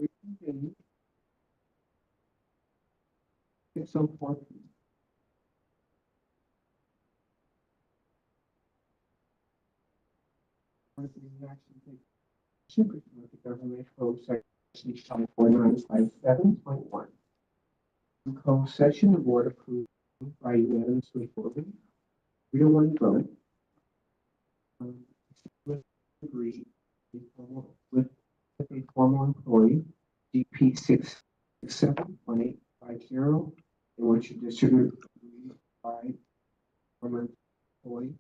We continue. It's so important. The government code section 4957.1. Closed session, the board approved by unanimously voted. 3-1 vote. Agree with a formal employee, DP 6671850, in which you distribute by former employee.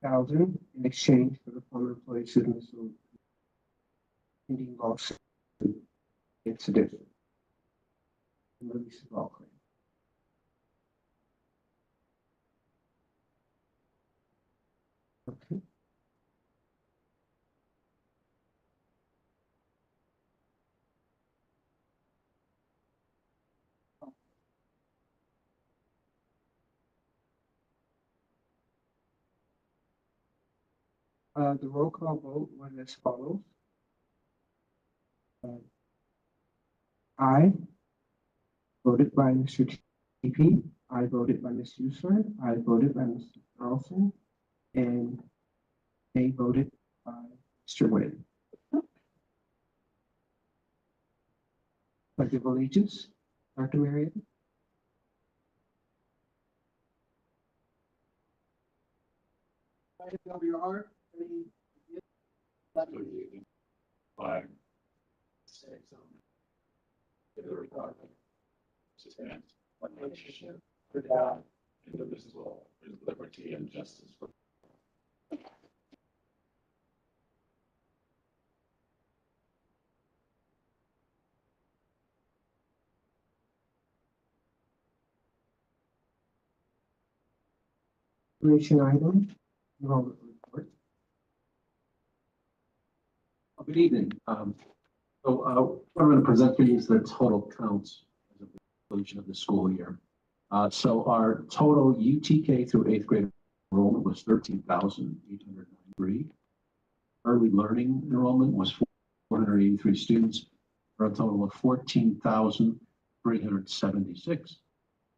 $1,000 in exchange for the former employee's dismissal pending lawsuit against the district and release of all claims. Okay. The roll call vote was as follows. I voted by Mr. TP. I voted by Ms. Usler. I voted by Mr. Carlson. And they voted by Mr. Wynn. Pledge of allegiance, Dr. Marion. WR. Flag. To the republic. Stands one nation for God, indivisible, with liberty and justice for. Information item. Enrollment report. Good evening. What I'm going to present for you is the total counts as of the conclusion of the school year. So our total UTK through 8th grade enrollment was 13,893. Early learning enrollment was 483 students for a total of 14,376.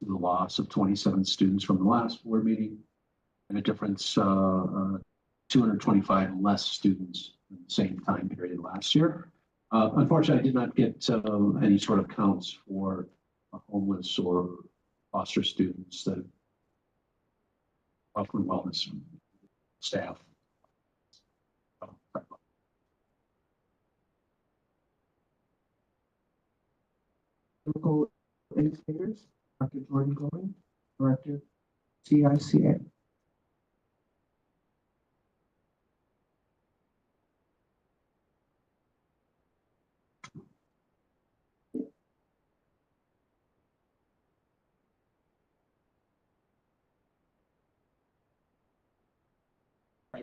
The loss of 27 students from the last board meeting and a difference 225 less students in the same time period last year. Unfortunately, I did not get any sort of counts for homeless or foster students that offer wellness staff. Local educators, Dr. Jordan Goin, Director, CICA.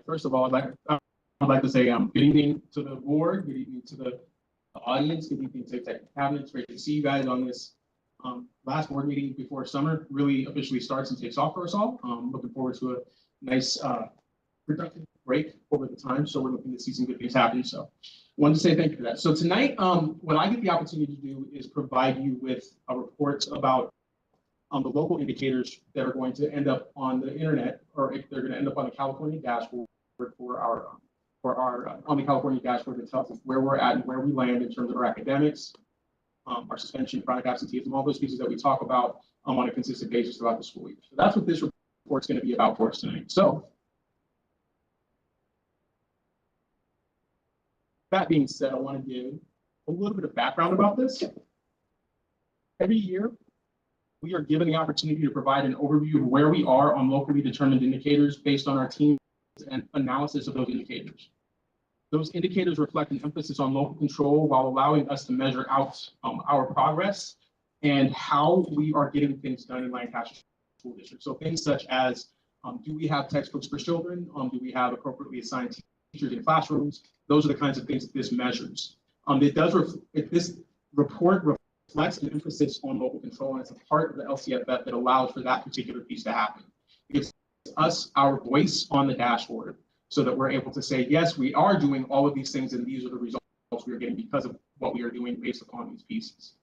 First of all, I'd like to say good evening to the board, good evening to the audience, good evening to executive cabinet. It's great to see you guys on this last board meeting before summer really officially starts and takes off for us all. Looking forward to a nice productive break over the time. So we're looking to see some good things happen. So wanted to say thank you for that. So tonight, what I get the opportunity to do is provide you with a report about the local indicators that are going to end up on the internet, or if they're going to end up on the California dashboard for our on the California dashboard that tells us where we're at and where we land in terms of our academics, our suspension, chronic absenteeism, all those pieces that we talk about on a consistent basis throughout the school year. So that's what this report's going to be about for us tonight. So that being said, I want to give a little bit of background about this. Every year, we are given the opportunity to provide an overview of where we are on locally determined indicators based on our team's and analysis of those indicators. Those indicators reflect an emphasis on local control while allowing us to measure out our progress and how we are getting things done in Lancaster School District. So things such as, do we have textbooks for children? Do we have appropriately assigned teachers in classrooms? Those are the kinds of things that this measures. This report reflects an emphasis on local control, and it's a part of the LCFF that allows for that particular piece to happen. It's us, our voice on the dashboard, so that we're able to say, yes, we are doing all of these things and these are the results we are getting because of what we are doing based upon these pieces.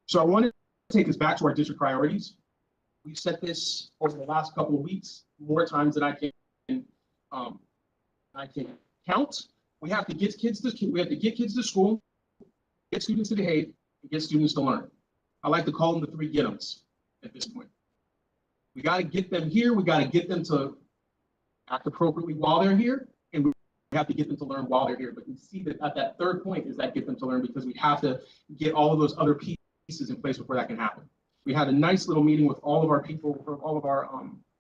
So I want to take us back to our district priorities. We've set this over the last couple of weeks more times than I can count. We have to get kids to school, get students to behave, and get students to learn. I like to call them the 3 get-ems at this point. We got to get them here. We got to get them to act appropriately while they're here, and we have to get them to learn while they're here. But we see that at that third point is that get them to learn, because we have to get all of those other pieces in place before that can happen. We had a nice little meeting with all of our people, all of our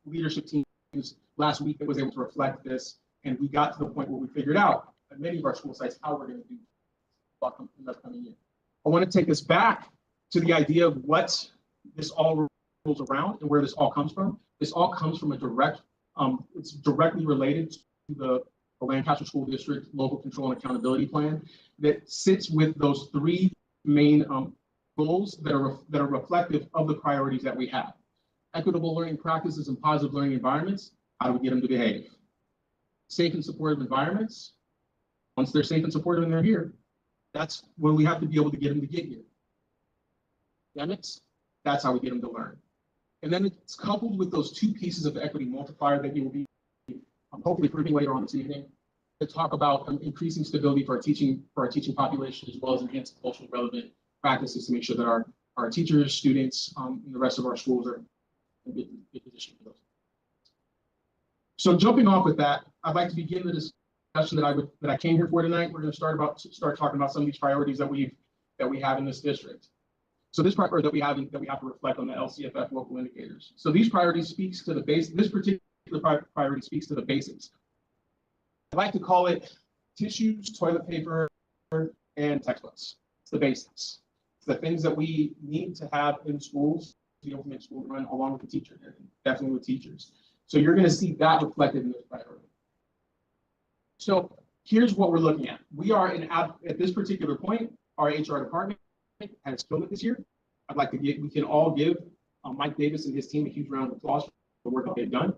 leadership teams last week that was able to reflect this, and we got to the point where we figured out at many of our school sites how we're going to do in the upcoming year. I want to take us back to the idea of what this all rolls around and where this all comes from. This all comes from a direct, it's directly related to the Lancaster School District Local Control and Accountability Plan that sits with those 3 main goals that are reflective of the priorities that we have. Equitable learning practices and positive learning environments. How do we get them to behave? Safe and supportive environments. Once they're safe and supportive and they're here, that's when we have to be able to get them to get here. Academics, that's how we get them to learn. And then it's coupled with those 2 pieces of equity multiplier that you will be hopefully proving later on this evening, to talk about increasing stability for our teaching population, as well as enhancing culturally relevant practices to make sure that our teachers, students, and the rest of our schools are in a good position for those. So jumping off with that, I'd like to begin the discussion that I came here for tonight. We're going to start talking about some of these priorities that we have in this district. So this priority that we have to reflect on the LCFF local indicators. So these priorities speaks to the base. This particular priority speaks to the basics. I like to call it tissues, toilet paper, and textbooks. It's the basics. It's the things that we need to have in schools to be able to make school run, along with the teacher, and definitely with teachers. So you're going to see that reflected in this priority. So here's what we're looking at. We are at this particular point, our HR department has killed it this year. We can all give Mike Davis and his team a huge round of applause for the work that they've done.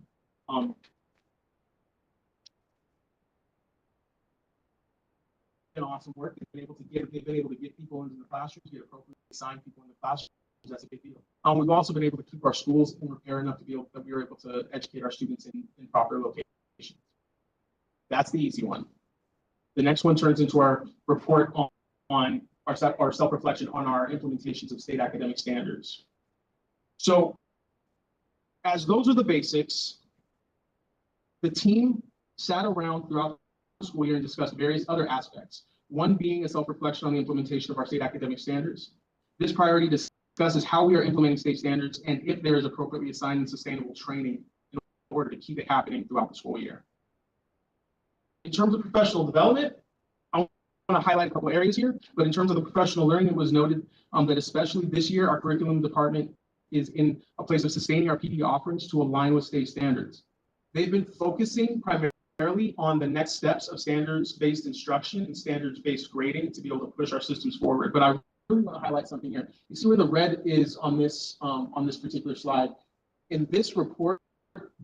Awesome work. They've been able to get people into the classrooms, get appropriately assigned people in the classrooms. That's a big deal. We've also been able to keep our schools in repair enough we were able to educate our students in proper locations. That's the easy one. The next one turns into our report on our self-reflection on our implementations of state academic standards. So, as those are the basics, the team sat around throughout the school year and discussed various other aspects. One being a self-reflection on the implementation of our state academic standards. This priority discusses how we are implementing state standards and if there is appropriately assigned and sustainable training in order to keep it happening throughout the school year. In terms of professional development, I want to highlight a couple areas here, but in terms of the professional learning, it was noted that especially this year, our curriculum department is in a place of sustaining our PD offerings to align with state standards. They've been focusing primarily on the next steps of standards-based instruction and standards-based grading to be able to push our systems forward. But I really want to highlight something here. You see where the red is on this particular slide. In this report,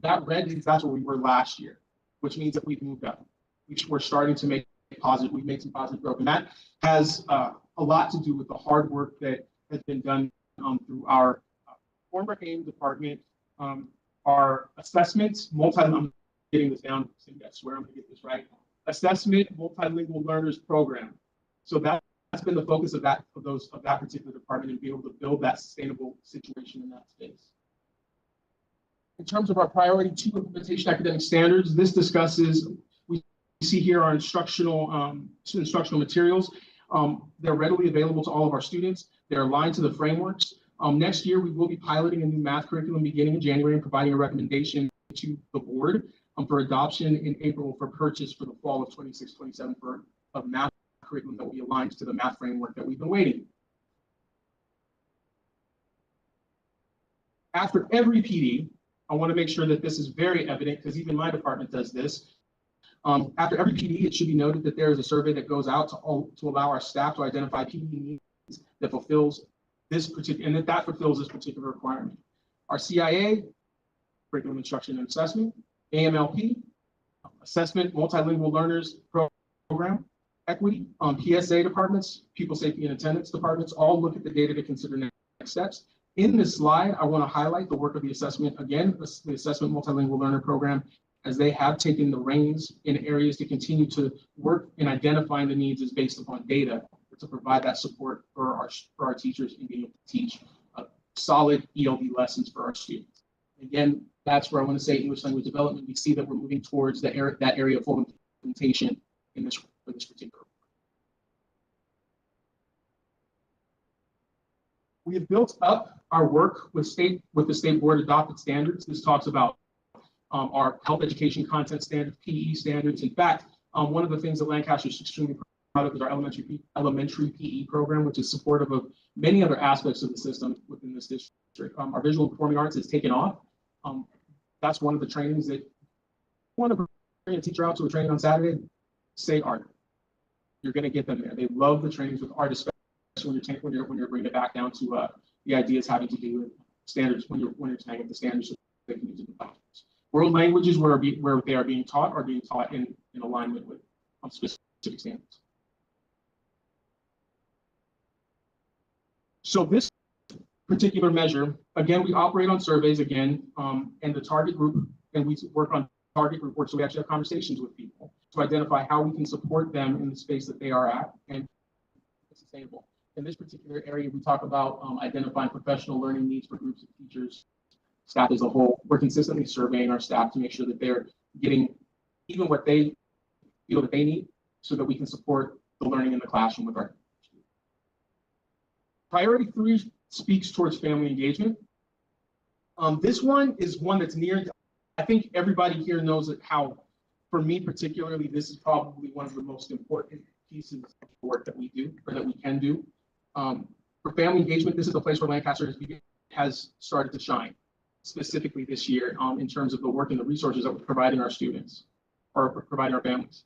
that red means that's where we were last year, which means that we've moved up. We're starting to make we've made some positive growth, and that has a lot to do with the hard work that has been done through our former AIM department, our assessments, I'm getting this down, so I swear I'm gonna get this right. Assessment multilingual learners program. So that's been the focus of that particular department, and be able to build that sustainable situation in that space. In terms of our priority 2 implementation academic standards, this discusses, we see here our instructional materials. They're readily available to all of our students. They're aligned to the frameworks. Next year, we will be piloting a new math curriculum beginning in January and providing a recommendation to the board for adoption in April for purchase for the fall of 26-27 for a math curriculum that will be aligned to the math framework that we've been waiting. After every PD, I want to make sure that this is very evident, because even my department does this. After every PD, it should be noted that there is a survey that goes out to allow our staff to identify PD needs that fulfills this particular, and that fulfills this particular requirement. Our CIA, curriculum instruction and assessment, AMLP, assessment, multilingual learners program, equity, PSA departments, people safety and attendance departments, all look at the data to consider next steps. In this slide, I want to highlight the work of the assessment, again, the assessment multilingual learner program, as they have taken the reins in areas to continue to work in identifying the needs is based upon data to provide that support for our teachers in being able to teach solid ELD lessons for our students. Again, that's where I want to say English language development. We see that we're moving towards that area of full implementation in this for this particular. We have built up our work with the state board adopted standards. This talks about our health education content standards, PE standards. In fact, one of the things that Lancaster is extremely proud of is our elementary PE program, which is supportive of many other aspects of the system within this district. Our visual and performing arts has taken off. That's one of the trainings that you want to bring a teacher out to a training on Saturday, say art. You're going to get them there. They love the trainings with art, especially when you're bringing it back down to the ideas having to do with standards when you're tagging the standards so they can use it in classrooms. World languages where they are being taught in alignment with specific standards. So this particular measure, again, we operate on surveys again, and the target group, and we work on target group work. So we actually have conversations with people to identify how we can support them in the space that they are at and sustainable. In this particular area, we talk about identifying professional learning needs for groups of teachers, staff as a whole. We're consistently surveying our staff to make sure that they're getting even what they feel that they need so that we can support the learning in the classroom with our students. Priority 3 speaks towards family engagement. This one is one that's near, I think everybody here knows that how, for me particularly, this is probably one of the most important pieces of work that we do or that we can do. For family engagement, this is the place where Lancaster has started to shine, specifically this year in terms of the work and the resources that we're providing our students or providing our families.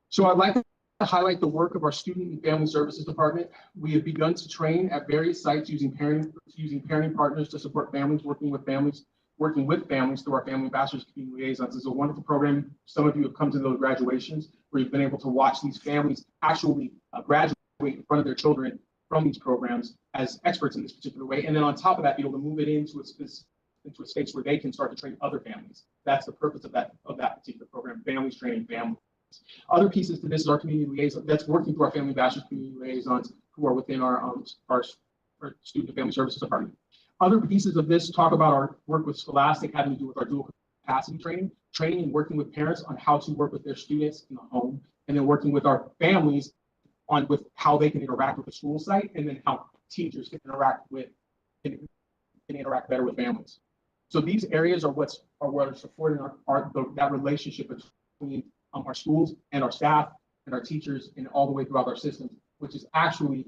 So I'd like to highlight the work of our Student and Family Services Department. We have begun to train at various sites using parenting partners to support families, working with families through our Family Ambassadors Community Liaisons. This is a wonderful program. Some of you have come to those graduations where you've been able to watch these families actually graduate in front of their children from these programs as experts in this particular way. And then on top of that, be able to move it into a space where they can start to train other families. That's the purpose of that particular program, families training families. Other pieces to this is our community liaison that's working through our Family Ambassadors Community Liaisons who are within our Student and Family Services Department. Other pieces of this talk about our work with Scholastic having to do with our dual capacity training and working with parents on how to work with their students in the home, and then working with our families with how they can interact with the school site, and then how teachers can interact better with families. So these areas are what are supporting that relationship between our schools and our staff and our teachers and all the way throughout our systems, which is actually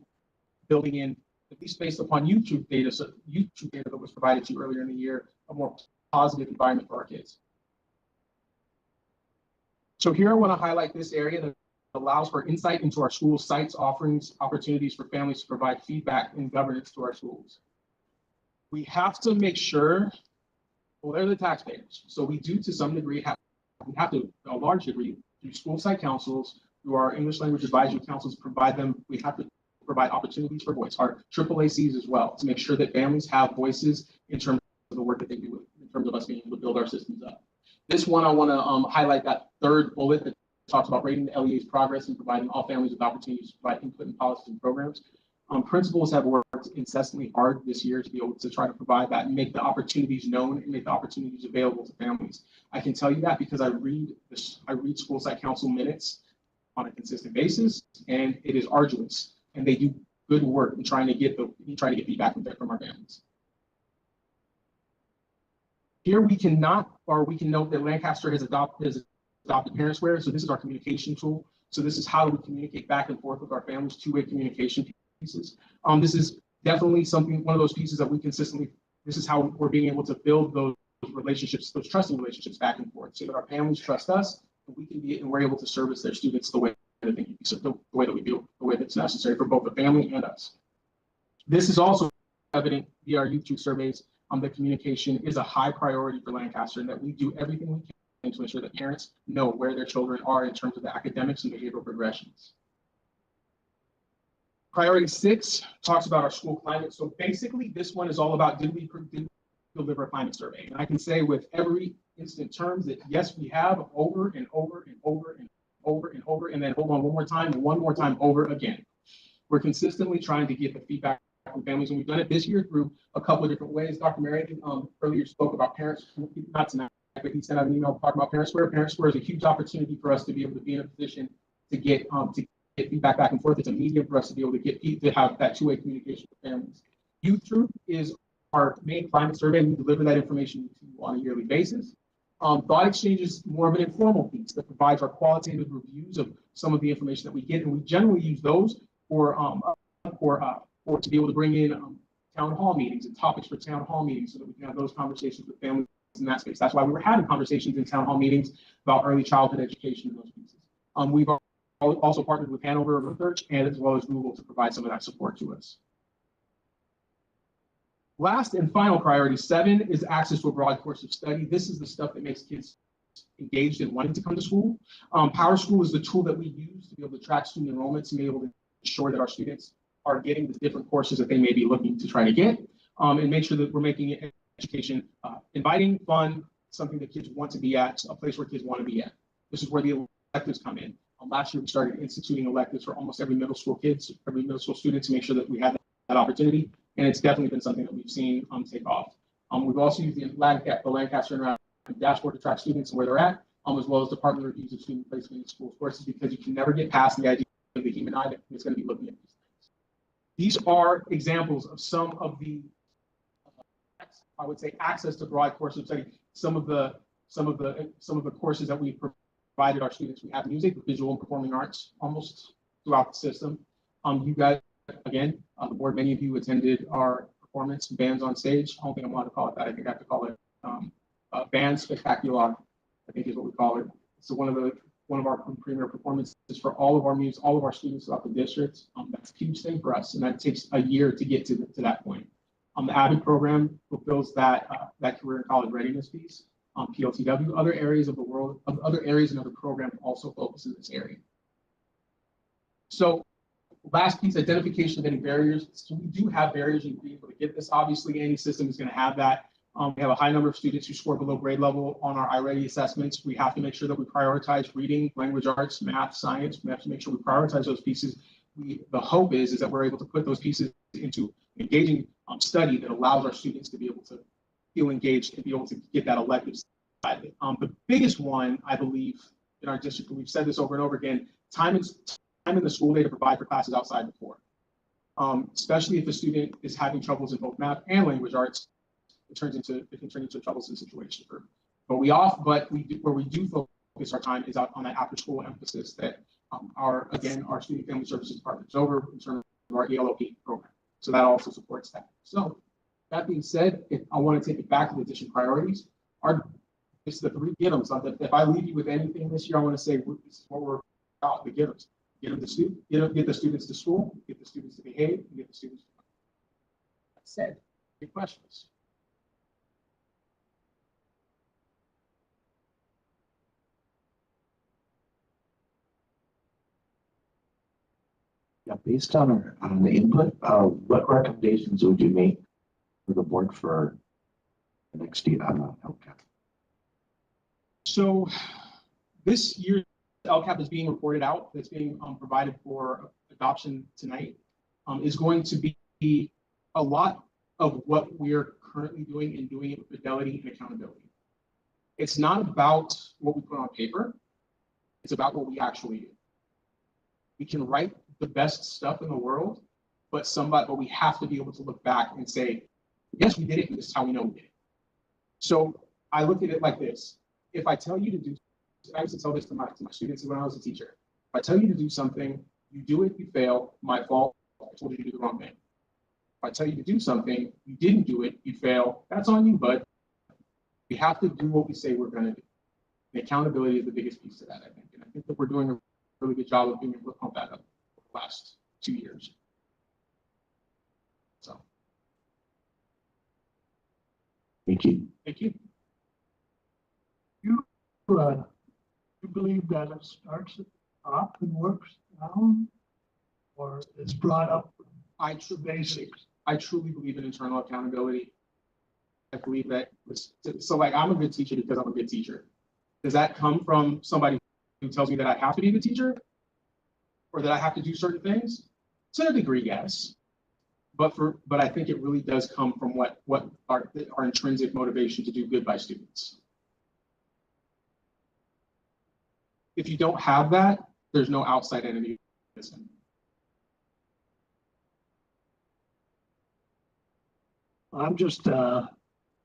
building in, at least based upon YouTube data that was provided to you earlier in the year, a more positive environment for our kids. So here I want to highlight this area that allows for insight into our school sites, offerings, opportunities for families to provide feedback and governance to our schools. We have to make sure, well, they're the taxpayers. So we do to some degree a large degree, through school site councils, through our English language advisory councils, we have to provide opportunities for voice, our AAACs as well, to make sure that families have voices in terms of the work that they do, in terms of us being able to build our systems up. This one, I want to highlight that third bullet that talks about rating the LEA's progress and providing all families with opportunities to provide input in policies and programs. Principals have worked incessantly hard this year to be able to try to provide that and make the opportunities known and make the opportunities available to families. I can tell you that because I read school site council minutes on a consistent basis, and it is arduous. And they do good work in trying to get feedback from our families. Here we can note that Lancaster has adopted ParentsWare. So this is our communication tool. So this is how we communicate back and forth with our families, two-way communication pieces. This is definitely one of those pieces that this is how we're being able to build those relationships, those trusting relationships back and forth, so that our families trust us, and we're able to service their students the way that they need, the way that we do, the way that's necessary for both the family and us. This is also evident via our YouTube surveys. that communication is a high priority for Lancaster and that we do everything we can to ensure that parents know where their children are in terms of the academics and behavioral progressions. Priority 6 talks about our school climate. So basically, this one is all about did we deliver a climate survey? And I can say with every instant terms that yes, we have over and over and over and over and over, and then hold on one more time and one more time over again. We're consistently trying to get the feedback from families, and we've done it this year through a couple of different ways. Dr. Merritt earlier spoke about parents, not tonight, but he sent out an email talking about Parent Square. Parent Square is a huge opportunity for us to be able to be in a position to get feedback back and forth. It's a medium for us to be able to have that two-way communication with families. Youth Truth is our main climate survey. We deliver that information to you on a yearly basis. Thought Exchange is more of an informal piece that provides our qualitative reviews of some of the information that we get, and we generally use those for to be able to bring in town hall meetings and topics for town hall meetings so that we can have those conversations with families in that space. That's why we were having conversations in town hall meetings about early childhood education and those pieces. We've also partnered with Hanover Research and as well as Google to provide some of that support to us. Last and final priority 7 is access to a broad course of study. This is the stuff that makes kids engaged and wanting to come to school. Power School is the tool that we use to be able to track student enrollments and be able to ensure that our students are getting the different courses that they may be looking to try to get, and make sure that we're making education inviting, fun, something that kids want to be at, a place where kids want to be at. This is where the electives come in. Last year, we started instituting electives for almost every middle school student to make sure that we had that opportunity. And it's definitely been something that we've seen take off. We've also used the Lancaster Interactive Dashboard to track students and where they're at, as well as department reviews of student placement in school courses, because you can never get past the idea of the human eye that is going to be looking at these things. These are examples of some of the, I would say, access to broad courses of study. Some of the courses that we've provided our students. We have music, visual and performing arts almost throughout the system. You guys, again, on the board, many of you attended our performance bands on stage. I don't think I'm allowed to call it that. I think I have to call it band spectacular, I think is what we call it. So one of our premier performances for all of our students throughout the district. That's a huge thing for us, and that takes a year to get to that point. The AVID program fulfills that career and college readiness piece. PLTW, other areas of the world, other areas in other programs also focus in this area. So last piece, identification of any barriers. So we do have barriers in being able to get this. Obviously, any system is going to have that. We have a high number of students who score below grade level on our iReady assessments. We have to make sure that we prioritize reading, language arts, math, science. We have to make sure we prioritize those pieces. The hope is that we're able to put those pieces into engaging study that allows our students to be able to feel engaged and be able to get that elective side of it. The biggest one, I believe, in our district, and we've said this over and over again, time in the school day to provide for classes outside the core. Especially if a student is having troubles in both math and language arts, it can turn into a troublesome situation. Where we do focus our time is out on that after school emphasis that our student family services department is over in terms of our ELOP program. So that also supports that. So that being said, I want to take it back to the district priorities. It's the 3 get 'ems. If I leave you with anything this year, I want to say this is what we're about, the get 'ems. Get the students to school, get the students to behave, and get the students to learn. That said, any questions? Yeah, based on the input, what recommendations would you make for the board for the next year LCAP? So this year's LCAP is being reported out. That's being provided for adoption tonight. Is going to be a lot of what we're currently doing and doing it with fidelity and accountability. It's not about what we put on paper. It's about what we actually do. We can write the best stuff in the world, but we have to be able to look back and say, yes, we did it, and this is how we know we did it. So I look at it like this. If I tell you to do, I used to tell this to my students when I was a teacher. If I tell you to do something, you do it, you fail, my fault, I told you to do the wrong thing. If I tell you to do something, you didn't do it, you fail, that's on you, bud. We have to do what we say we're going to do. And accountability is the biggest piece of that, I think. And I think that we're doing a really good job of being able to pump that up over the last 2 years. So. Thank you. Thank you. You believe that it starts at the top and works down? Or it's brought up I to basics? I truly believe in internal accountability. I believe that, so like, I'm a good teacher because I'm a good teacher. Does that come from somebody who tells me that I have to be a good teacher? Or that I have to do certain things? To a degree, yes. But I think it really does come from what our intrinsic motivation to do good by students. If you don't have that, there's no outside enemy. I'm just, I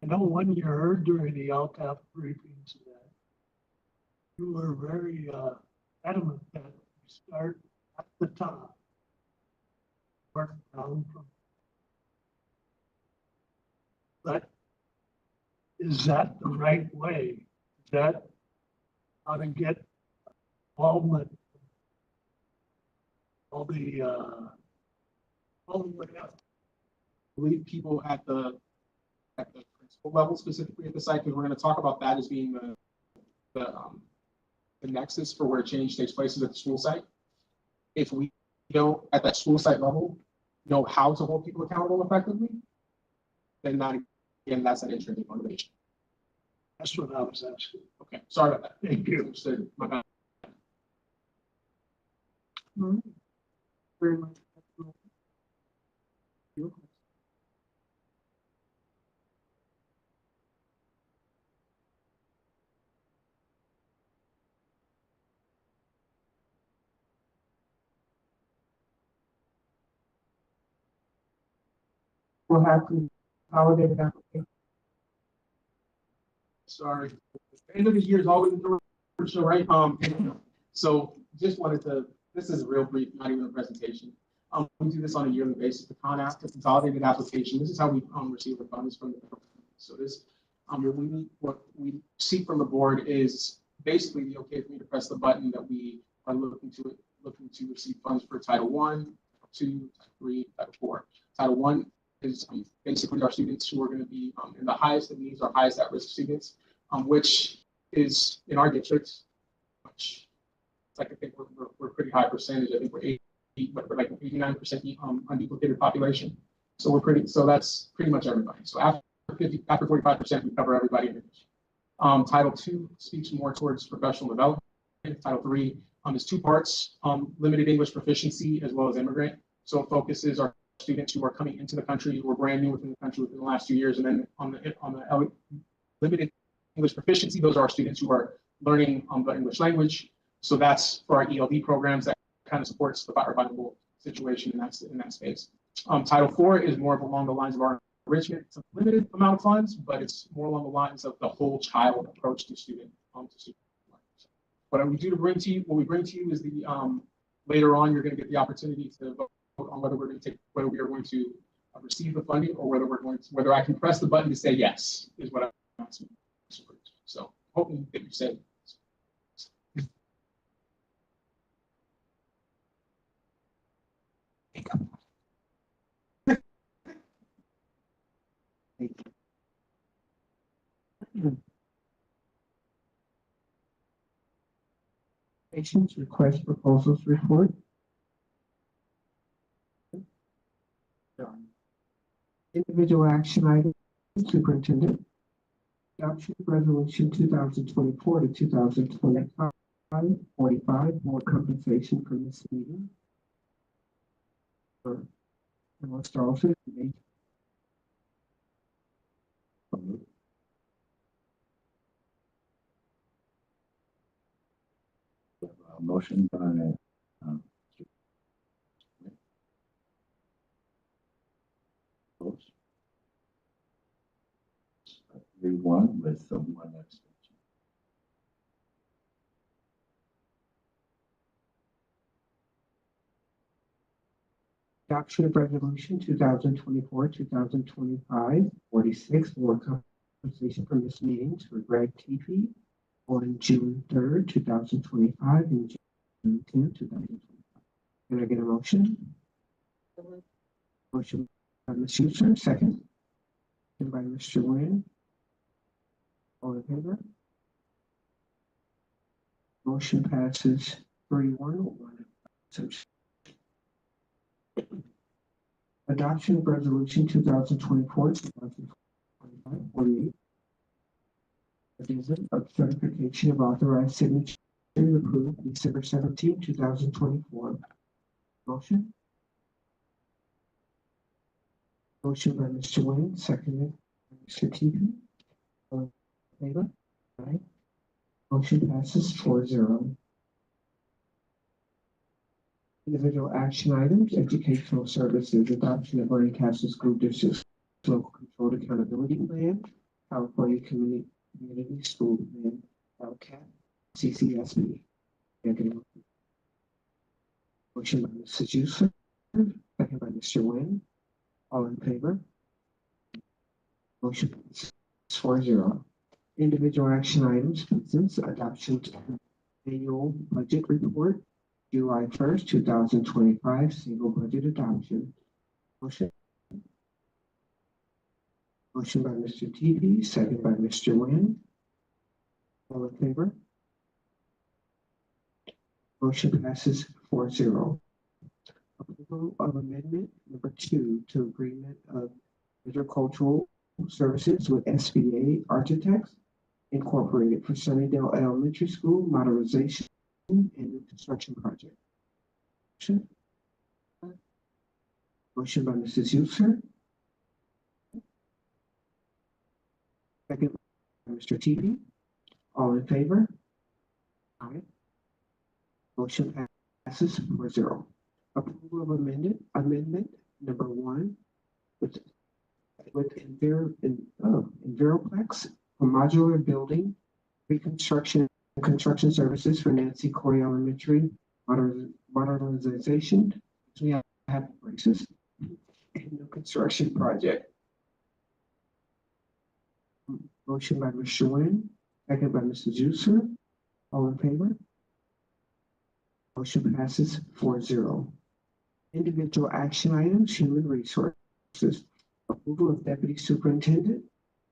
know one year during the LTAP briefings that you were very adamant that we start at the top, work down from. But is that the right way? Is that how to get involvement? All the way up. Lead people at the principal level, specifically at the site, because we're going to talk about that as being the nexus for where change takes place is at the school site. If we don't, at that school site level, know how to hold people accountable effectively, then again, that's an intrinsic motivation. That's what I was asking. Okay, sorry about that. Thank you. Understood. My bad. Very much. We'll have to validate application. Sorry. End of the year is always a show, right? So just wanted to, this is a real brief, not even a presentation. We do this on a yearly basis. The consolidated application. This is how we receive the funds from the program. So this, what we seek from the board is basically the okay for me to press the button that we are looking to receive funds for Title I, Title II, Title III, Title IV. Title I is basically our students who are going to be in the highest of needs, our highest at-risk students, which is in our district, which like I think we're pretty high percentage. I think we're like 89% unduplicated population. So that's pretty much everybody. So after 45%, we cover everybody in the district. Title II speaks more towards professional development. Title III is two parts: limited English proficiency as well as immigrant. So it focuses our students who are coming into the country, who are brand new within the country within the last 2 years, and then on the limited English proficiency, those are our students who are learning the English language. So that's for our ELD programs that kind of supports the bilingual situation in that space. Title IV is more of along the lines of our enrichment. It's a limited amount of funds, but it's more along the lines of the whole child approach to student learning. What we bring to you is the later on you're going to get the opportunity to vote on whether we are going to receive the funding or whether I can press the button to say yes is what I'm asking. So hoping that you say. Patients request proposals report. Individual action items, superintendent. Adoption of resolution 2024 to 2025, 45, more compensation for this meeting. Mr. Olson, Motion by opposed. 3-1 with one abstention. adoption of resolution 2024-2025, 46, more compensation for this meeting for Greg TP on June 3rd, 2025 and June 10th, 2025. Can I get a motion? Motion by Ms. Schuster, second. And by Mr. Nguyen. All in favor? Motion passes 3-1 with one abstention. Adoption of Resolution 2024-2025-48. Addendum of certification of authorized signature approved December 17, 2024. Motion? Motion by Mr. Wayne, seconded by Mr. Teeman. All in favor? Aye. Motion passes 4-0. Individual action items, educational services, adoption of Lancaster School District Local Controlled Accountability Plan, California Community School Plan, LCAP, CCSB. Second. Motion by Mrs. Yusuf, second by Mr. Nguyen. All in favor? Motion passes 4-0. Individual action items, consents, adoption of annual budget report, July 1st, 2025, single budget adoption. Motion. Motion by Mr. TV, second by Mr. Nguyen. All in favor? Motion passes 4-0. Approval of amendment number 2 to agreement of agricultural services with SBA Architects Incorporated for Sunnydale Elementary School modernization and new construction project. Motion. Motion by Mrs. User. Second by Mr. TV. All in favor? Aye. Motion passes 4-0. Approval of amendment number 1 with Enviroplex for modular building reconstruction and construction services for Nancy Corey Elementary modernization. We have braces and new construction project. Motion by Mr. Nguyen, second by Mrs. User. All in favor? Motion passes 4-0. Individual action items, human resources. Approval of Deputy Superintendent.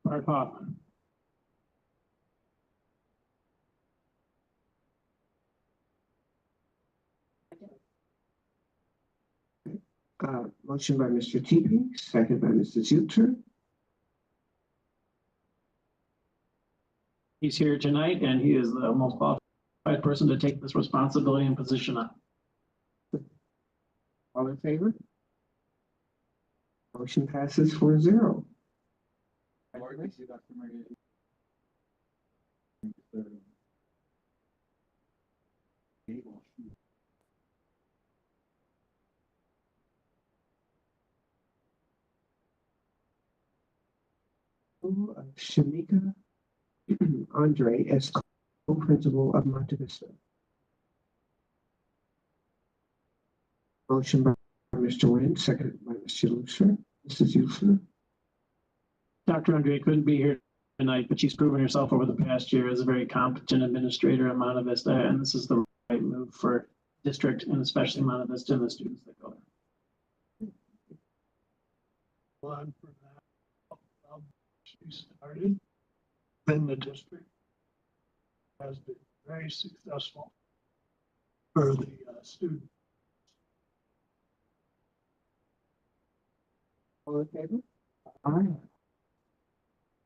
Art Hoffman. Motion by Mr. TP, second by Mrs. Uter. He's here tonight and he is the most qualified person to take this responsibility and position up. All in favor? Motion passes 4-0. Shamika Andre as co-principal of Monte Vista. Motion by Mr. Nguyen, seconded by Mr. Lucer. Mrs. User. Dr. Andre couldn't be here tonight, but she's proven herself over the past year as a very competent administrator at Monte Vista, and this is the right move for district and especially Monte Vista and the students that go there. One for that. She started in the district, has been very successful for the students. All in favor? Aye.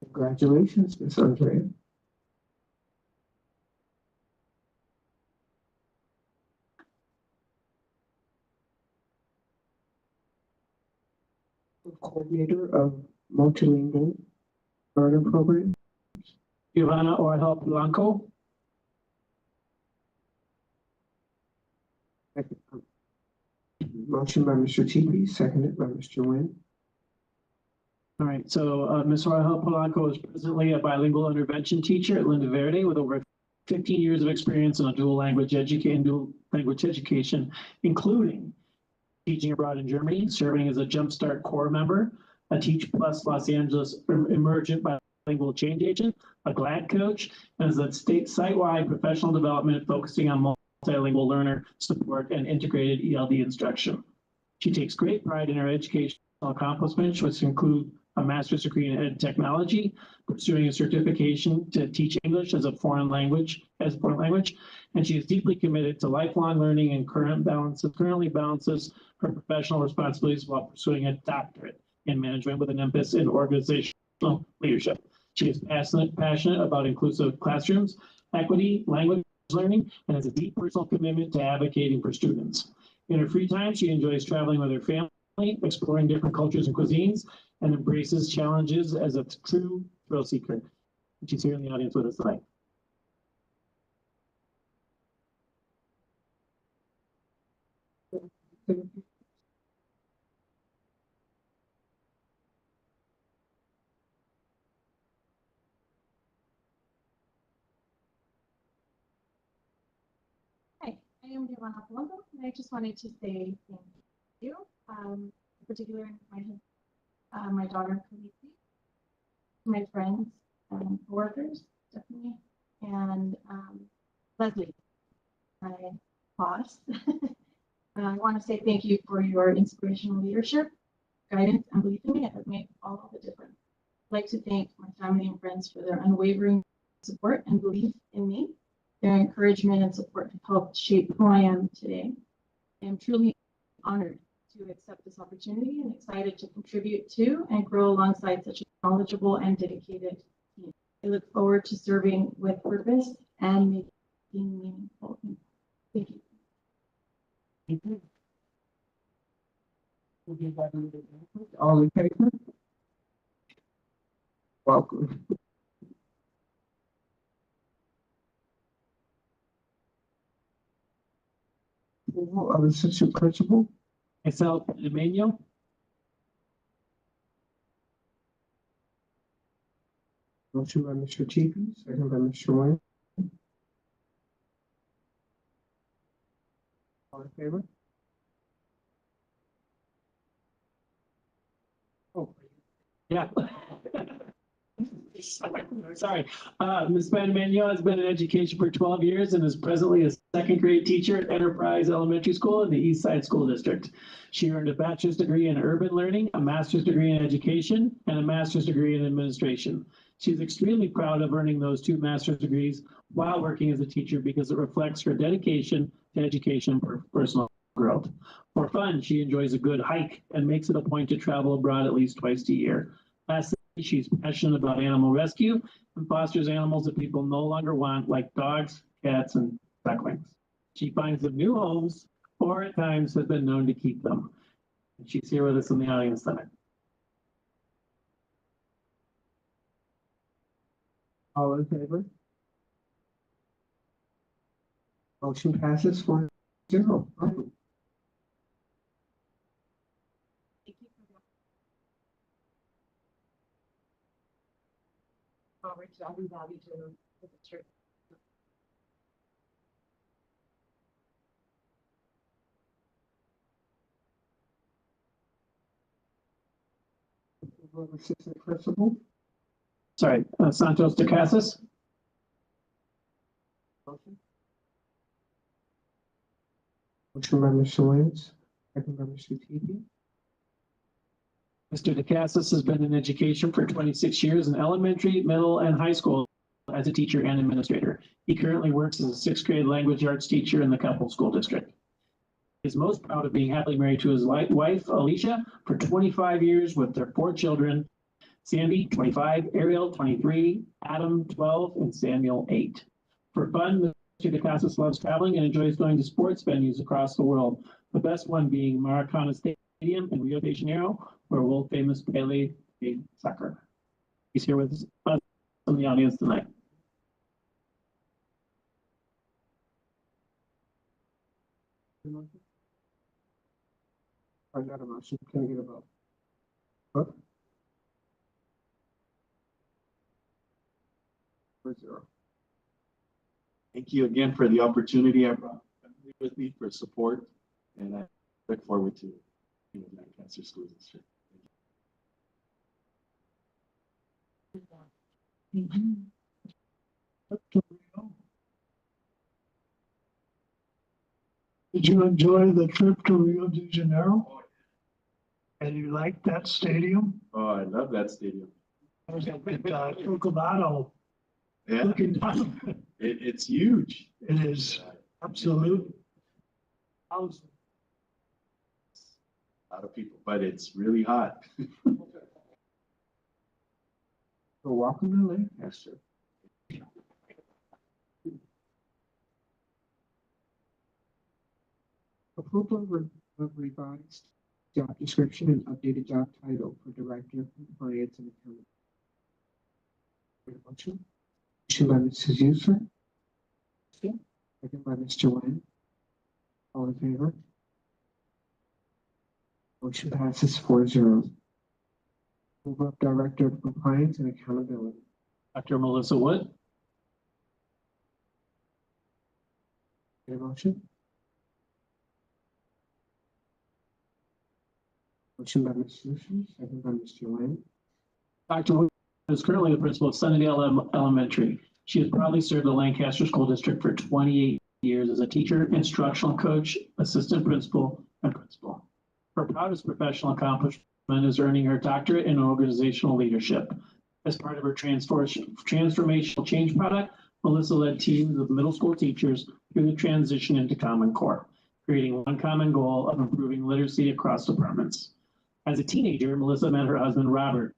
Congratulations, Ms. Andre. Coordinator of multilingual learning program. Giovanna Orhel Blanco. Motion by Mr. TP, seconded by Mr. Nguyen. All right, so Ms. Orhel Polanco is presently a bilingual intervention teacher at Linda Verde with over 15 years of experience in a dual language education, including teaching abroad in Germany, serving as a Jumpstart Core member, a Teach Plus Los Angeles Emergent Bilingual Change Agent, a GLAD coach, and as a site-wide professional development focusing on multilingual learner support and integrated ELD instruction. She takes great pride in her educational accomplishments, which include a master's degree in ed technology, pursuing a certification to teach English as a foreign language, and she is deeply committed to lifelong learning and currently balances her professional responsibilities while pursuing a doctorate in management with an emphasis in organizational leadership. She is passionate about inclusive classrooms, equity, language learning, and has a deep personal commitment to advocating for students. In her free time, she enjoys traveling with her family, exploring different cultures and cuisines, and embraces challenges as a true thrill seeker. She's here in the audience with us tonight. Hi, I am Giovanna Palumbo, and I just wanted to say thank you, in particular my daughter, Khaleesi, my friends, coworkers, Stephanie, and Leslie, my boss. I want to say thank you for your inspirational leadership, guidance, and belief in me. It has made all the difference. I'd like to thank my family and friends for their unwavering support and belief in me. Their encouragement and support have helped shape who I am today. I am truly honored to accept this opportunity and excited to contribute to and grow alongside such a knowledgeable and dedicated team. I look forward to serving with purpose and making meaningful impact. Thank you. All in favor? Welcome. Approval of assistant principal. Myself, Emmanuel. Motion by Mr. Teepee, second by Mr. Wayne. All in favor? Oh, yeah. Sorry. Ms. Manuel has been in education for 12 years and is presently a second grade teacher at Enterprise Elementary School in the East Side School District. She earned a bachelor's degree in urban learning, a master's degree in education, and a master's degree in administration. She's extremely proud of earning those 2 master's degrees while working as a teacher because it reflects her dedication to education for personal growth. For fun, she enjoys a good hike and makes it a point to travel abroad at least twice a year. Lastly, she's passionate about animal rescue and fosters animals that people no longer want, like dogs, cats, and ducklings. She finds them new homes, or at times has been known to keep them. And she's here with us in the audience tonight. All in favor? Motion passes 4-0. Welcome. Outreach value to the district. Approval of assistant principal. Sorry, Santos de Casas. Motion. Motion by Mr. Williams, second by Mr. Teepee. Mr. de Casas has been in education for 26 years in elementary, middle, and high school as a teacher and administrator. He currently works as a 6th grade language arts teacher in the Capital School District. He is most proud of being happily married to his wife, Alicia, for 25 years with their 4 children, Sandy, 25, Ariel, 23, Adam, 12, and Samuel, 8. For fun, Mr. de Casas loves traveling and enjoys going to sports venues across the world, the best one being Maracana Stadium in Rio de Janeiro, where world famous Pele played soccer. He's here with us in the audience tonight. I got a motion. Can I get a vote? Vote. 4-0. Thank you again for the opportunity. I brought family with me for support, and I look forward to being with Lancaster School District. Did you enjoy the trip to Rio de Janeiro? And you like that stadium? Oh, I love that stadium. I was at Chocobato Yeah, looking down. it's huge. It is absolute. A lot of people, but it's really hot. So welcome to Lancaster. Approval of revised job description and updated job title for Director of Compliance and Accountability. Motion by Mrs. User. Second by Mr. Nguyen. All in favor? Motion passes 4-0. Approval of Director of Compliance and Accountability. Dr. Melissa Wood, Get a motion? Motion by Mrs. User, second by Mr. Nguyen. Dr. Wood is currently the principal of Sunnydale Elementary. She has proudly served the Lancaster School District for 28 years as a teacher, instructional coach, assistant principal, and principal. Her proudest professional accomplishment is earning her doctorate in organizational leadership. As part of her transformational change product, Melissa led teams of middle school teachers through the transition into Common Core, creating one common goal of improving literacy across departments. As a teenager, Melissa met her husband, Robert,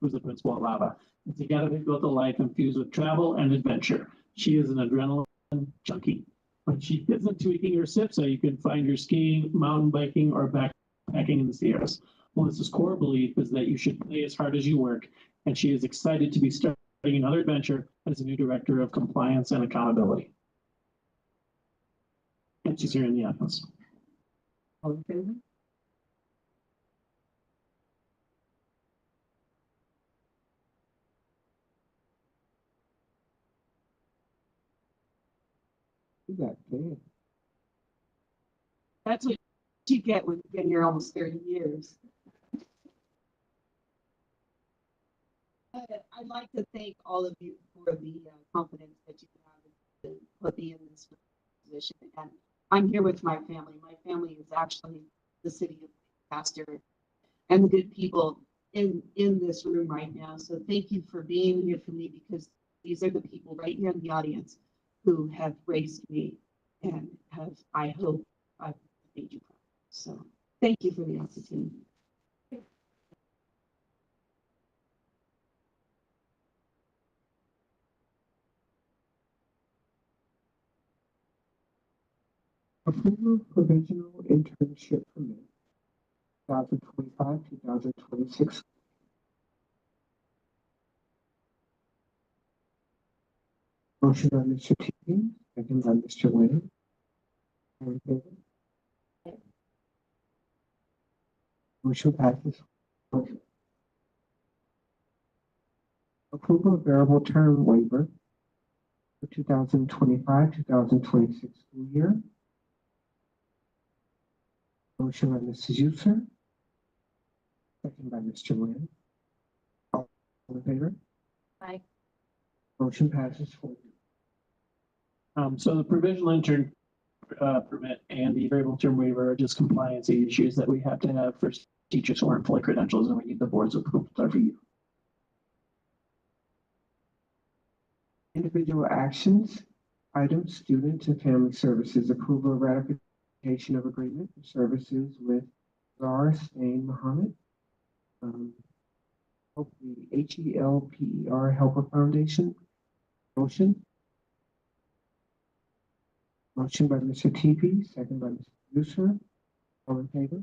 who's the principal at Lava. And together they built a life infused with travel and adventure. She is an adrenaline junkie. When she isn't tweaking her SIPSA, you can find her skiing, mountain biking, or backpacking in the Sierras. Melissa's core belief is that you should play as hard as you work, and she is excited to be starting another adventure as a new Director of Compliance and Accountability. And she's here in the office. All in favor? You got paid. That's what you get when you've been here almost 30 years. I'd like to thank all of you for the confidence that you have to put me in this position. And I'm here with my family. My family is actually the city of Lancaster and the good people in this room right now. So thank you for being here for me, because these are the people right here in the audience who have raised me and have, I hope, I've made you proud. So thank you for the opportunity. Approval of provisional internship permit, 2025-2026. Motion by Mr. Teepee, second by Mr. Nguyen. All in favor? Motion passes. Approval of variable term waiver for 2025-2026 school year. Motion by Mrs. User. Second by Mr. Nguyen. All in favor? Aye. Motion passes 4-0. So the provisional intern permit and the variable term waiver are just compliance issues that we have to have for teachers who aren't fully credentials, and we need the board's approval to review. Individual actions, items, student and family services, approval of ratification of agreement for services with Zara Stain Muhammad. Hopefully HELPER Helper Foundation. Motion. Motion by Mr. Teepee, second by Mr. User. All in favor?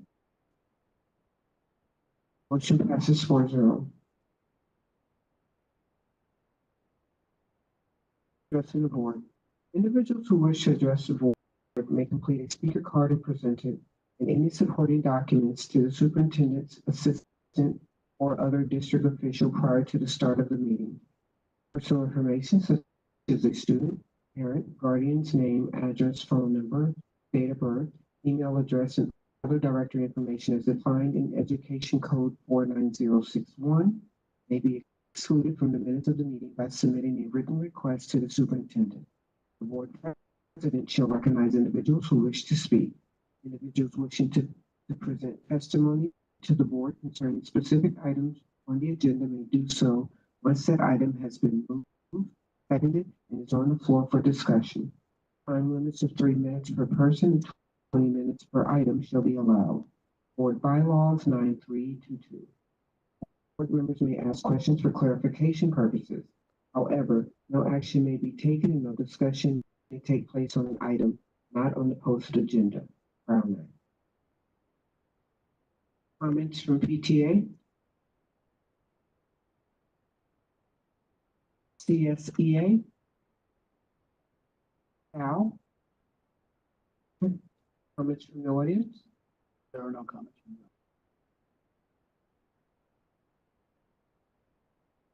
Motion passes 4-0. Addressing the board. Individuals who wish to address the board may complete a speaker card and present it and any supporting documents to the superintendent's assistant or other district official prior to the start of the meeting. Personal information such as a student, parent, guardian's name, address, phone number, date of birth, email address, and other directory information as defined in Education Code 49061 may be excluded from the minutes of the meeting by submitting a written request to the superintendent. The board president shall recognize individuals who wish to speak. Individuals wishing to present testimony to the board concerning specific items on the agenda may do so once that item has been moved, seconded, and is on the floor for discussion. Time limits of 3 minutes per person and 20 minutes per item shall be allowed. Board bylaws 9322. Board members may ask questions for clarification purposes. However, no action may be taken and no discussion may take place on an item not on the posted agenda. Brown Act. Comments from PTA? CSEA? Al? Comments from the audience? There are no comments.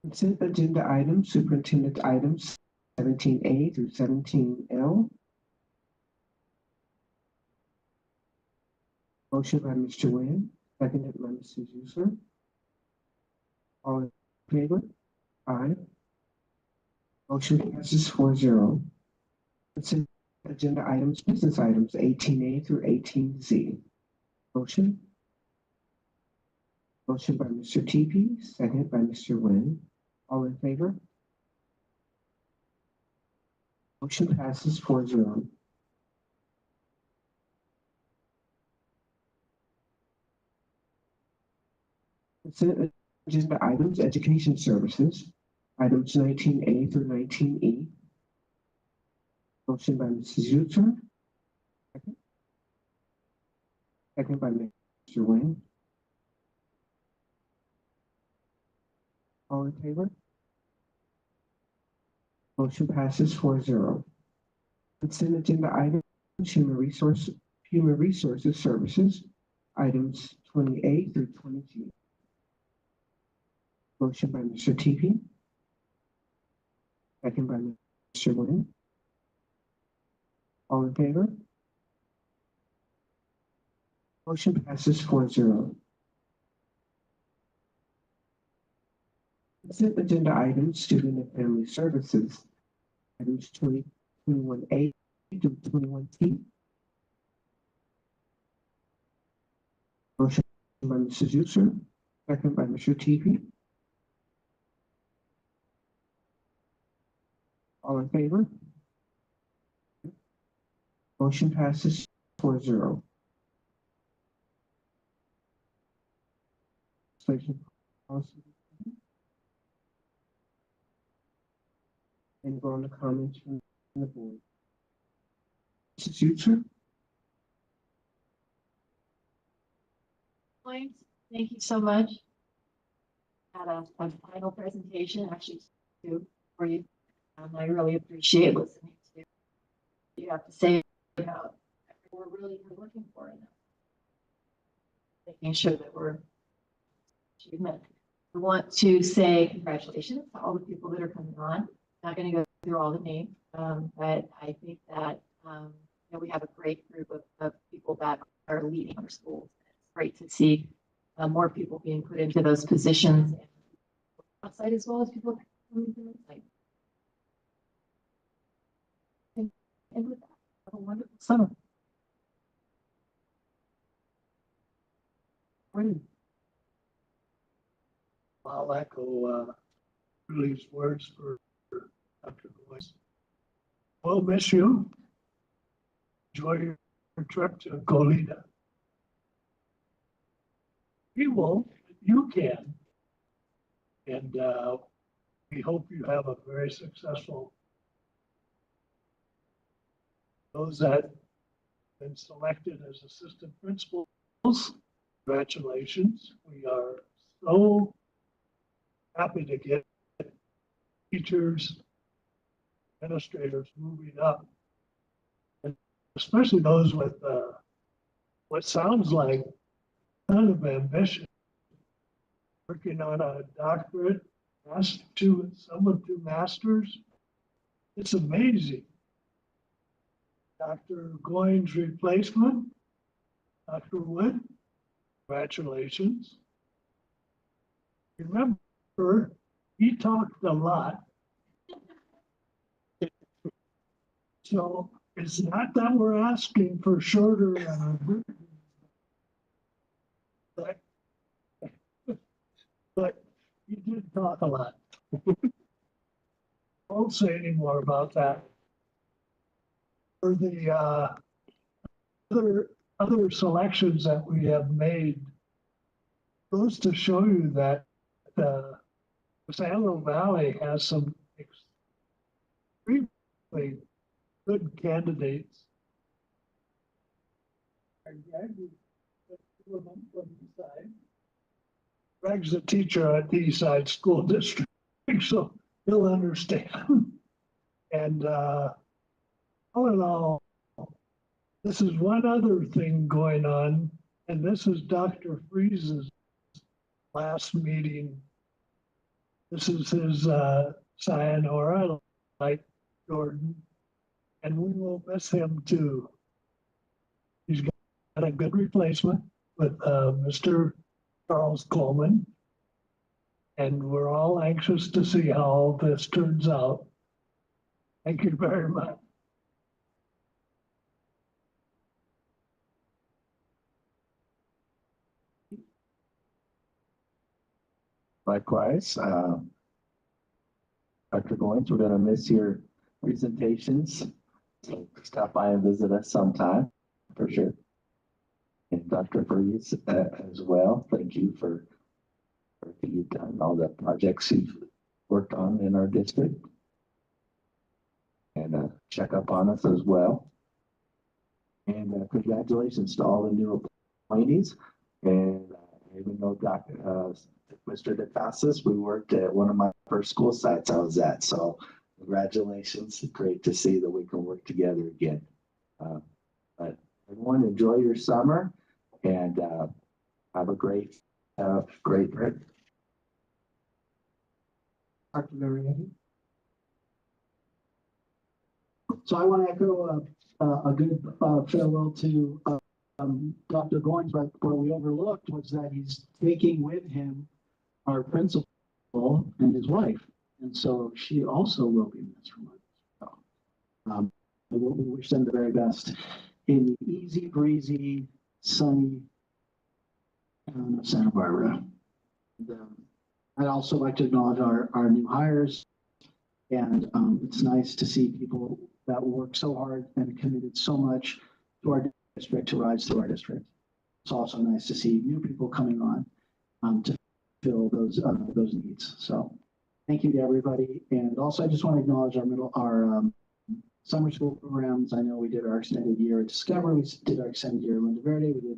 Consent agenda items, superintendent items 17A through 17L. Motion by Mr. Nguyen, seconded by Mrs. User. All in favor? Aye. Motion passes 4-0. Consent agenda items, business items 18A through 18Z. Motion. Motion by Mr. TP, seconded by Mr. Nguyen. All in favor? Motion passes 4-0. Consent agenda items, education services, items 19A through 19E. Motion by Mrs. Yutzer. Second. Second by Mr. Nguyen. All in favor? Motion passes 4-0. Consent agenda items, human resources services, items 28 through 22. Motion by Mr. TP. Second by Mr. Nguyen. All in favor? Motion passes 4-0. Consent agenda items, student and family services, items 21A to 21T. Motion by Mrs. User, second by Mr. TP. All in favor? Motion passes 4-0. And go on to comments from the board. Mrs. User? Points. Thank you so much. Had a final presentation, actually, two for you. I really appreciate listening to what you have to say about what we're really looking for in that. Making sure that we're achievement. I want to say congratulations to all the people that are coming on. Not going to go through all the names, but I think that we have a great group of people that are leading our schools. It's great to see more people being put into those positions outside as well as people coming from inside. And with that, have a wonderful summer. I'll echo Julie's words for Dr. Boyce. We'll miss you. Enjoy your trip to Goleta. We won't, you can. And we hope you have a very successful. Those that have been selected as assistant principals, congratulations. We are so happy to get teachers, administrators moving up, and especially those with what sounds like kind of ambition, working on a doctorate, some with 2 masters. It's amazing. Dr. Goins' replacement, Dr. Wood, congratulations. Remember, he talked a lot. So it's not that we're asking for shorter, but but you did talk a lot. Won't say any more about that. For the other selections that we have made, goes to show you that the San Luis Valley has some extremely good candidates. And Greg, two of them from Eastside. Greg's a teacher at the Eastside School District, so he'll understand. And all in all, this is one other thing going on, and this is Dr. Freeze's last meeting. This is his sayonara, like Jordan, and we will miss him too. He's got a good replacement with Mr. Charles Coleman, and we're all anxious to see how all this turns out. Thank you very much. Likewise, Dr. Goins, we're gonna miss your presentations. So stop by and visit us sometime, for sure. And Dr. Freeze as well, thank you for everything you've done, all the projects you've worked on in our district. And check up on us as well. And congratulations to all the new appointees. And even though Mr. DeFassis, we worked at one of my first school sites I was at. So congratulations. Great to see that we can work together again. But everyone, enjoy your summer and have a great break. Dr. Mariani? So I want to echo a good farewell to Dr. Goins, but what we overlooked was that he's taking with him our principal and his wife. And so she also will be missed from us. We wish them the very best in the easy breezy, sunny town of Santa Barbara. And, I'd also like to acknowledge our new hires. And it's nice to see people that work so hard and committed so much to our district to rise through our district. It's also nice to see new people coming on to fill those needs. So thank you to everybody. And also I just want to acknowledge our summer school programs. I know we did our extended year at Discover. We did our extended year at Linda Verde. We did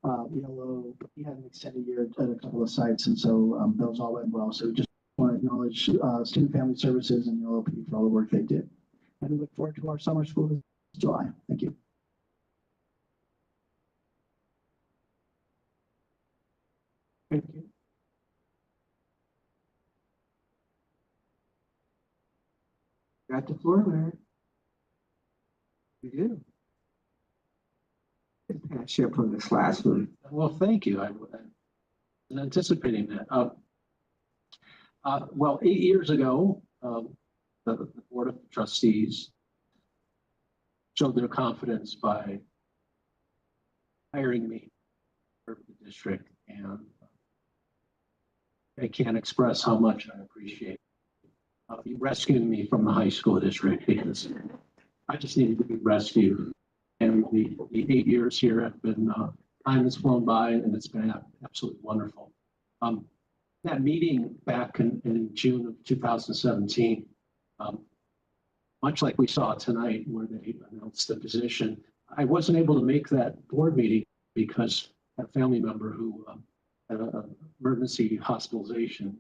Yellow. We had an extended year at a couple of sites. And so those all went well. So just want to acknowledge Student Family Services and Yellow for all the work they did. And we look forward to our summer school this July. Thank you. Thank you. Got the floor, Larry. You do. Pass you up on this last one. Well, thank you. I was anticipating that. Well, 8 years ago, the Board of Trustees showed their confidence by hiring me for the district, and I can't express how much I appreciate you rescuing me from the high school district, because I just needed to be rescued. And the 8 years here have been, time has flown by, and it's been absolutely wonderful. That meeting back in June of 2017, much like we saw tonight where they announced the position, I wasn't able to make that board meeting because I had a family member who had an emergency hospitalization,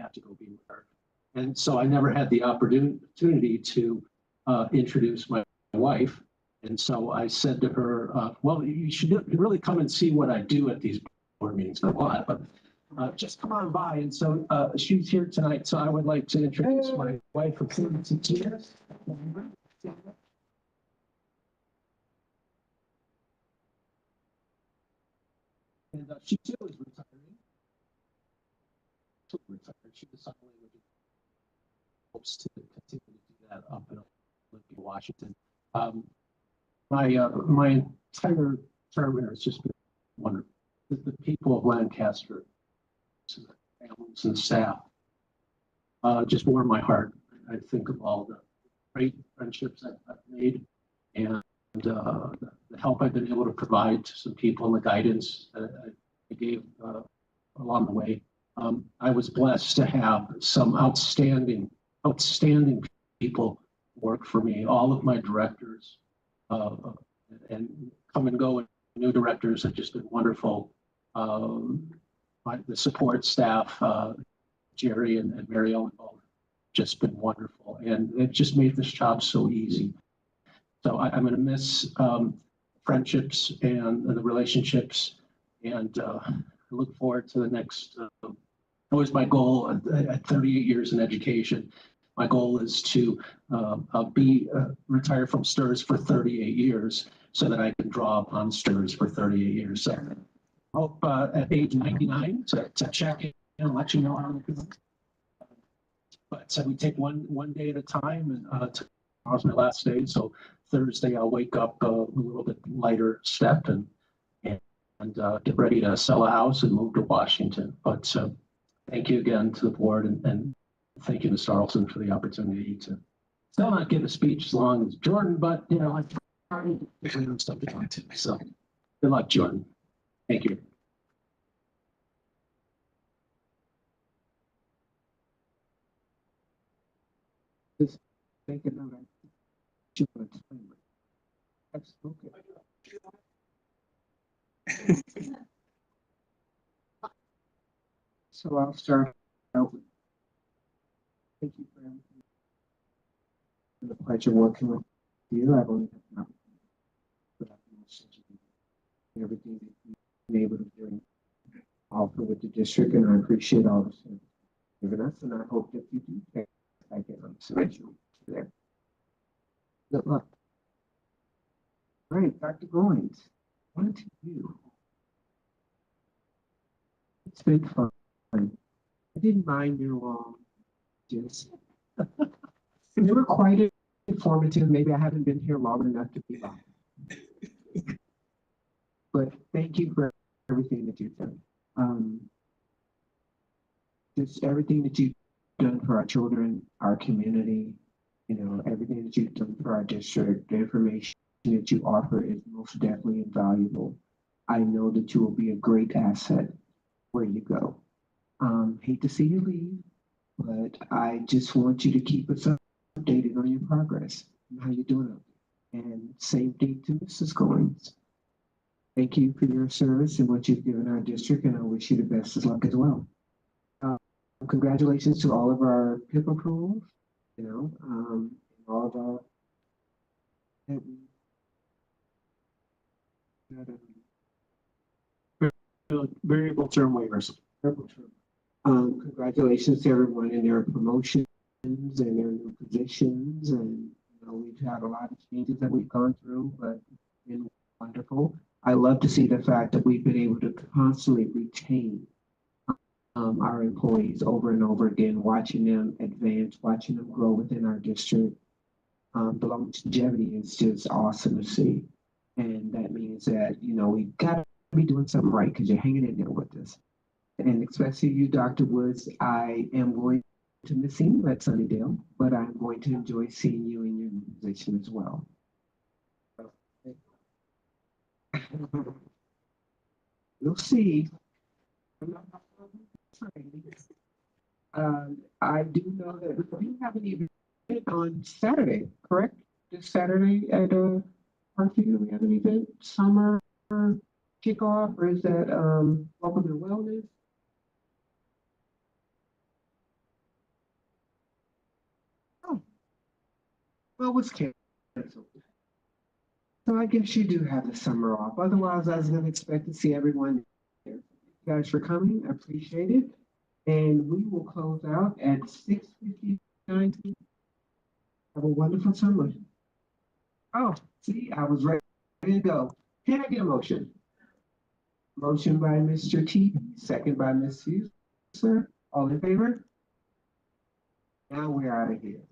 had to go be with her. And so I never had the opportunity to introduce my wife. And so I said to her, well, you should really come and see what I do at these board meetings. Not a lot, but just come on by. And so she's here tonight. So I would like to introduce my wife of 36 years. And she too is retiring. She decided hopes to continue to do that up in Olympia, Washington. My entire term here has just been wonderful. The people of Lancaster and the families and staff. Just warm my heart. I think of all the great friendships I've made and the help I've been able to provide to some people and the guidance that I gave along the way. I was blessed to have some outstanding people work for me. All of my directors and come and go, and new directors have just been wonderful. The support staff, Jerry and Mary Ellen, just been wonderful, and they've just made this job so easy. So I'm going to miss friendships and the relationships, and I look forward to the next. Always my goal at 38 years in education. My goal is to retire from STIRS for 38 years so that I can draw upon STIRS for 38 years. So I hope at age 99 to check in and let you know how I'm doing. But so we take one day at a time, and tomorrow's my last day. So Thursday I'll wake up a little bit lighter step and get ready to sell a house and move to Washington. But thank you again to the board, and thank you, Ms. Tarleton, for the opportunity to still not give a speech as long as Jordan, but you know, I'm trying to do stuff to talk to. So good luck, Jordan. Thank you. Just make a note. You will explain it. Absolutely. So I'll start out with thank you for everything. It's been a pleasure working with you. I've only had an opportunity to everything that you've been able to do offer with the district, and I appreciate all the service you've given us, and I hope that you do take back in on the schedule there. Good luck. All right, Dr. Goins, on to you. It's been fun. I didn't mind your just they were quite informative. Maybe I haven't been here long enough to be long. But thank you for everything that you've done. Just everything that you've done for our children, our community, you know, everything that you've done for our district, the information that you offer is most definitely invaluable. I know that you will be a great asset where you go. Hate to see you leave, but I just want you to keep us updated on your progress and how you're doing up there. And same thing to Mrs. Goins. Thank you for your service and what you've given our district, and I wish you the best of luck as well. Congratulations to all of our PIP approvals, you know, all of our Variable term waivers. Congratulations to everyone in their promotions and their new positions. And you know, we've had a lot of changes that we've gone through, but it's been wonderful. I love to see the fact that we've been able to constantly retain our employees over and over again, watching them advance, watching them grow within our district. The longevity is just awesome to see. And that means that, you know, we've got to be doing something right because you're hanging in there with us. And especially you, Dr. Woods, I am going to miss seeing you at Sunnydale, but I'm going to enjoy seeing you in your new position as well. We'll see. I do know that we have an event on Saturday, correct? This Saturday at Parkview, we have an event, summer kickoff, or is that welcome to wellness? Oh, well, what's canceled? So I guess you do have the summer off. Otherwise, I was going to expect to see everyone there. Thank you guys for coming. I appreciate it. And we will close out at 6:59. Have a wonderful summer. Oh, see, I was ready to go. Can I get a motion? Motion by Mr. T, second by Ms. Hughes. Sir, all in favor? Now we're out of here.